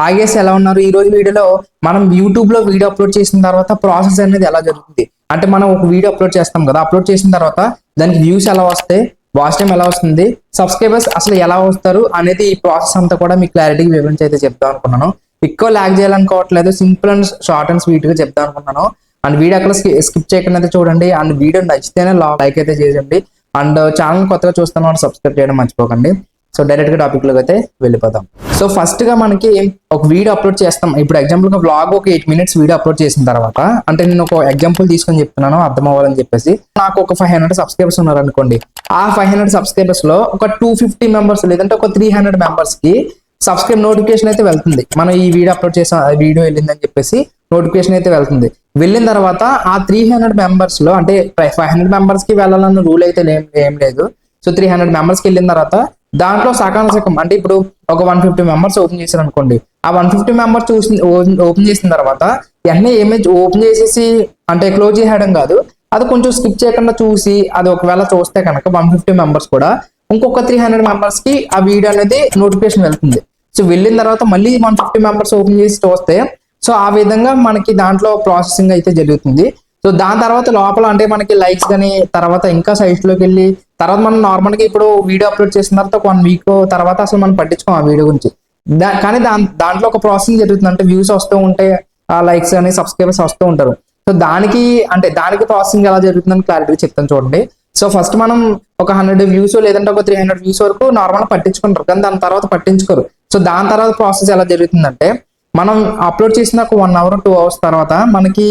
Hi guys, ఎలా ఉన్నారు? ఈ రోజు వీడియోలో మనం యూట్యూబ్ లో వీడియో అప్లోడ్ చేసిన తర్వాత ప్రాసెస్ అనేది ఎలా జరుగుతుంది అంటే మనం ఒక వీడియో అప్లోడ్ చేస్తాం కదా, అప్లోడ్ చేసిన తర్వాత దానికి వ్యూస్ ఎలా వస్తాయి, వాచ్ టైం ఎలా వస్తుంది, సబ్స్క్రైబర్స్ అసలు ఎలా వస్తారు అనేది ఈ ప్రాసెస్ అంతా కూడా మీకు క్లారిటీగా వివరించి అయితే చెప్తాం అనుకున్నాను. ఎక్కువ ల్యాగ్ చేయాలనుకోవట్లేదు, simple and short and sweet గా చెప్తాం అనుకున్నాను. అండ్ వీడియో అక్కడ స్కిప్ చేయకుండా అయితే చూడండి. అండ్ వీడియో నచ్చితేనే లైక్ అయితే చేయండి. అండ్ ఛానల్ కొత్తగా చూస్తున్న వాళ్ళు సబ్స్క్రైబ్ చేయడం మర్చిపోకండి. సో డైరెక్ట్ గా టాపిక్ లోకి అయితే వెళ్ళిపోతాం. సో ఫస్ట్ గా మనకి ఒక వీడియో అప్లోడ్ చేస్తాం. ఇప్పుడు ఎగ్జాంపుల్ గా వ్లాగ్ ఒక 8 minutes వీడియో అప్లోడ్ చేసిన తర్వాత, అంటే నేను ఒక ఎగ్జాంపుల్ తీసుకొని చెప్తున్నాను అర్థం అవ్వాలని చెప్పేసి, నాకు ఒక 500 సబ్స్క్రైబర్స్ ఉన్నారు అనుకోండి. ఆ 500 సబ్స్క్రైబర్స్ లో ఒక 250 మెంబర్స్ లేదంటే ఒక 300 మెంబర్స్ కి సబ్స్క్రైబ్ నోటిఫికేషన్ అయితే వెళ్తుంది. మనం ఈ వీడియో అప్లోడ్ చేసాం, వీడియో వెళ్ళిందని చెప్పేసి నోటిఫికేషన్ అయితే వెళ్తుంది. వెళ్ళిన తర్వాత ఆ 300 మెంబర్స్ లో, అంటే 500 మెంబర్స్ కి వెళ్ళాలన్న రూల్ అయితే ఏం లేదు. సో 300 మెంబర్స్ కి వెళ్ళిన తర్వాత దాంట్లో సగం అంటే ఇప్పుడు ఒక 150 మెంబర్స్ ఓపెన్ చేశారు అనుకోండి. ఆ 150 మెంబర్స్ ఓపెన్ చేసిన తర్వాత వెంటనే ఇమేజ్ ఓపెన్ చేసేసి అంటే క్లోజ్ చేయడం కాదు, అది కొంచెం స్కిప్ చేయకుండా చూసి అది ఒకవేళ చూస్తే కనుక 150 మెంబర్స్ కూడా ఇంకొక 300 మెంబర్స్ కి ఆ వీడియో అనేది నోటిఫికేషన్ వెళ్తుంది. సో వెళ్ళిన తర్వాత మళ్ళీ 150 మెంబర్స్ ఓపెన్ చేసి చూస్తే, సో ఆ విధంగా మనకి దాంట్లో ప్రాసెసింగ్ అయితే జరుగుతుంది. సో దాని తర్వాత లోపల అంటే మనకి లైక్స్ కానీ తర్వాత ఇంకా సైట్స్ లోకి వెళ్ళి తర్వాత మనం నార్మల్ గా ఇప్పుడు వీడియో అప్లోడ్ చేసిన తర్వాత 1 week తర్వాత అసలు మనం పట్టించుకోం ఆ వీడియో గురించి. కానీ దాంట్లో ఒక ప్రాసెసింగ్ జరుగుతుంది. అంటే వ్యూస్ వస్తూ ఉంటాయి, ఆ లైక్స్ అని సబ్స్క్రైబర్స్ వస్తూ ఉంటారు. సో దానికి ప్రాసెసింగ్ ఎలా జరుగుతుందని క్లారిటీ చెప్తాను చూడండి. సో ఫస్ట్ మనం ఒక 100 వ్యూస్ లేదంటే ఒక 300 వ్యూస్ వరకు నార్మల్ పట్టించుకుంటారు, కానీ దాని తర్వాత పట్టించుకోరు. సో దాని తర్వాత ప్రాసెస్ ఎలా జరుగుతుందంటే, మనం అప్లోడ్ చేసిన ఒక 1 hour 2 hours తర్వాత మనకి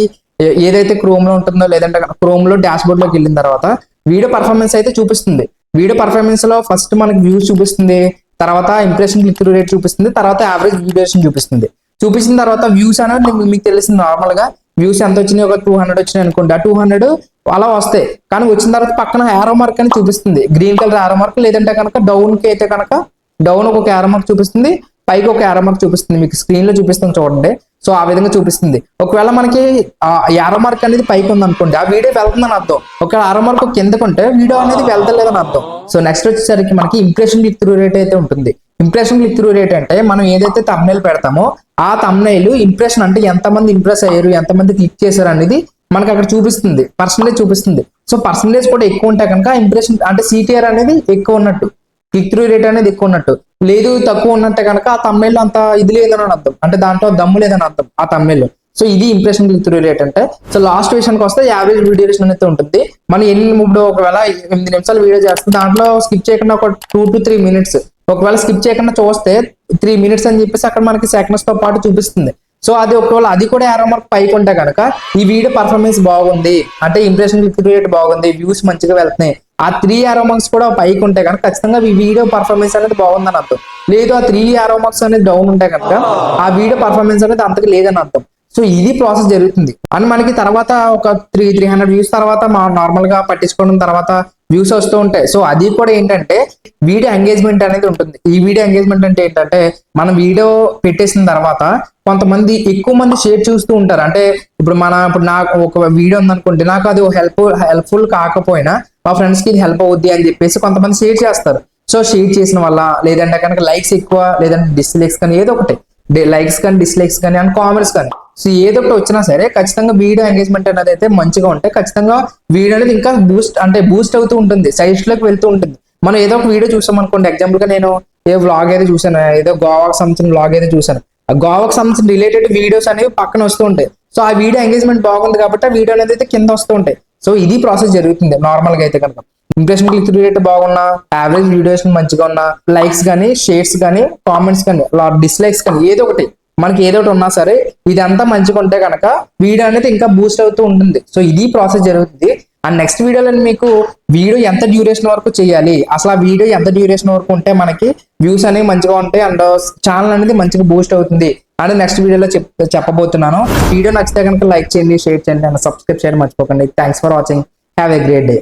ఏదైతే క్రోమ్ లో ఉంటుందో లేదంటే క్రోమ్ లో డాష్ బోర్డ్ లోకి వెళ్ళిన తర్వాత వీడియో పర్ఫార్మెన్స్ అయితే చూపిస్తుంది. వీడియో పర్ఫార్మెన్స్ లో ఫస్ట్ మనకి వ్యూస్ చూపిస్తుంది, తర్వాత ఇంప్రెషన్ క్లిక్ త్రూ రేట్ చూపిస్తుంది, తర్వాత యావరేజ్ వీడియోస్ చూపిస్తుంది. చూపించిన తర్వాత వ్యూస్ అనేది మీకు తెలిసింది, నార్మల్ గా వ్యూస్ ఎంత వచ్చినాయి, ఒక 200 వచ్చినాయి అనుకోండి. ఆ 200 అలా వస్తాయి. కానీ వచ్చిన తర్వాత పక్కన యారో మార్క్ అని చూపిస్తుంది, గ్రీన్ కలర్ యారో మార్క్. లేదంటే కనుక డౌన్ కి అయితే కనుక డౌన్ ఒక యారో మార్క్ చూపిస్తుంది, పైకి ఒక యారో మార్క్ చూపిస్తుంది. మీకు స్క్రీన్ లో చూపిస్తాను చూడండి. సో ఆ విధంగా చూపిస్తుంది. ఒకవేళ మనకి యారో మార్క్ అనేది పైకి ఉంది అనుకోండి, ఆ వీడియో వెళ్తుందని అర్థం. ఒకవేళ యారో మార్క్ కిందకుంటే వీడియో అనేది వెళ్తలేదని అర్థం. సో నెక్స్ట్ వచ్చేసరికి మనకి ఇంప్రెషన్ క్లిక్ త్రూ రేట్ అయితే ఉంటుంది. ఇంప్రెషన్ క్లిక్ త్రూ రేట్ అంటే మనం ఏదైతే thumbnail పెడతామో ఆ thumbnail ఇంప్రెషన్ అంటే ఎంతమంది ఇంప్రెస్ అయ్యారు, ఎంతమంది క్లిక్ చేశారు అనేది మనకి అక్కడ చూపిస్తుంది, పర్సంటేజ్ చూపిస్తుంది. సో పర్సంటేజ్ కూడా ఎక్కువ ఉంటే కనుక ఇంప్రెషన్ అంటే CTR అనేది ఎక్కువ ఉన్నట్టు, క్లిక్ త్రూ రేట్ అనేది ఎక్కువ ఉన్నట్టు. లేదు తక్కువ ఉన్నట్టే కనుక ఆ thumbnail అంత ఇది లేదని అర్థం, అంటే దాంట్లో దమ్ము లేదని అర్థం ఆ thumbnail. సో ఇది ఇంప్రెషన్ క్లిక్ త్రూ రేట్ అంటే. సో లాస్ట్ విషయానికి వస్తే యావరేజ్ వీడియో డ్యూరేషన్ అయితే ఉంటుంది. మనం ఇప్పుడు ఒకవేళ 8 నిమిషాలు వీడియో చేస్తే దాంట్లో స్కిప్ చేయకుండా ఒక 2 to 3 minutes, ఒకవేళ స్కిప్ చేయకుండా చూస్తే 3 minutes అని చెప్పేసి అక్కడ మనకి సెకండ్స్ తో పాటు చూపిస్తుంది. సో అది ఒకవేళ అది కూడా యారో మార్క్ పైకి ఉంటే కనుక ఈ వీడియో పర్ఫార్మెన్స్ బాగుంది, అంటే ఇంప్రెషన్ క్లిక్ త్రూ రేట్ బాగుంది, వ్యూస్ మంచిగా వెళ్తున్నాయి. ఆ 3 యారో మార్క్స్ కూడా పైకి ఉంటాయి కనుక ఖచ్చితంగా ఈ వీడియో పర్ఫార్మెన్స్ అనేది బాగుందని అర్థం. లేదు ఆ 3 యారో మార్క్స్ అనేది డౌన్ ఉంటాయి కనుక ఆ వీడియో పర్ఫార్మెన్స్ అనేది అంతకు లేదని అర్థం. సో ఇది ప్రాసెస్ జరుగుతుంది. అండ్ మనకి తర్వాత ఒక 300 వ్యూస్ తర్వాత నార్మల్ గా పట్టించుకోవడం తర్వాత వ్యూస్ వస్తూ ఉంటాయి. సో అది కూడా ఏంటంటే వీడియో ఎంగేజ్మెంట్ అనేది ఉంటుంది. ఈ వీడియో ఎంగేజ్మెంట్ అంటే ఏంటంటే, మనం వీడియో పెట్టేసిన తర్వాత కొంతమంది ఎక్కువ మంది షేర్ చూస్తూ ఉంటారు. అంటే ఇప్పుడు నాకు ఒక వీడియో ఉందనుకోండి, నాకు అది హెల్ప్ఫుల్ కాకపోయినా మా ఫ్రెండ్స్ కి ఇది హెల్ప్ అవుద్ది అని చెప్పేసి కొంతమంది షేర్ చేస్తారు. సో షేర్ చేసిన వల్ల లేదంటే కనుక లైక్స్ ఎక్కువ లేదంటే డిస్లైక్స్ కానీ ఏదో ఒకటి, లైక్స్ కానీ డిస్లైక్స్ కానీ అండ్ కామెంట్స్ కానీ, సో ఏదో ఒకటి వచ్చినా సరే ఖచ్చితంగా వీడియో ఎంగేజ్మెంట్ అనేది అయితే మంచిగా ఉంటే ఖచ్చితంగా వీడియో అనేది ఇంకా బూస్ట్ అవుతూ ఉంటుంది, సైట్స్ లోకి వెళ్తూ ఉంటుంది. మనం ఏదో ఒక వీడియో చూసాం అనుకోండి, ఎగ్జాంపుల్ గా నేను వ్లాగ్ అయితే చూసాను, ఏదో గోవాకి సంబంధించిన వ్లాగ్ అయితే చూసాను. ఆ గోవాకి సంబంధించిన రిలేటెడ్ వీడియోస్ అనేవి పక్కన వస్తూ ఉంటాయి. సో ఆ వీడియో ఎంగేజ్మెంట్ బాగుంది కాబట్టి ఆ వీడియో అనేది అయితే కింద వస్తూ ఉంటాయి. సో ఇది ప్రాసెస్ జరుగుతుంది నార్మల్ గా అయితే కనుక. ఇంప్రెషన్ క్లిక్ త్రూ రేట్ బాగున్నా, యావరేజ్ వీడియోస్ మంచిగా ఉన్నా, లైక్స్ కానీ షేర్స్ కానీ కామెంట్స్ కానీ డిస్లైక్స్ కానీ ఏదో ఒకటి మనకి ఏదో ఒకటి ఉన్నా సరే ఇదంతా మంచిగా ఉంటే కనుక వీడియో అనేది ఇంకా బూస్ట్ అవుతూ ఉంటుంది. సో ఇది ప్రాసెస్ జరుగుతుంది. అండ్ నెక్స్ట్ వీడియోలో మీకు వీడియో ఎంత డ్యూరేషన్ వరకు చేయాలి, అసలు ఆ వీడియో ఎంత డ్యూరేషన్ వరకు ఉంటే మనకి వ్యూస్ అనేవి మంచిగా ఉంటాయి అండ్ ఛానల్ అనేది మంచిగా బూస్ట్ అవుతుంది అని నెక్స్ట్ వీడియోలో చెప్పబోతున్నాను. వీడియో నచ్చితే కనుక లైక్ చేయండి, షేర్ చేయండి అండ్ సబ్స్క్రైబ్ చేయడం మర్చిపోకండి. Thanks for watching. Have a great day.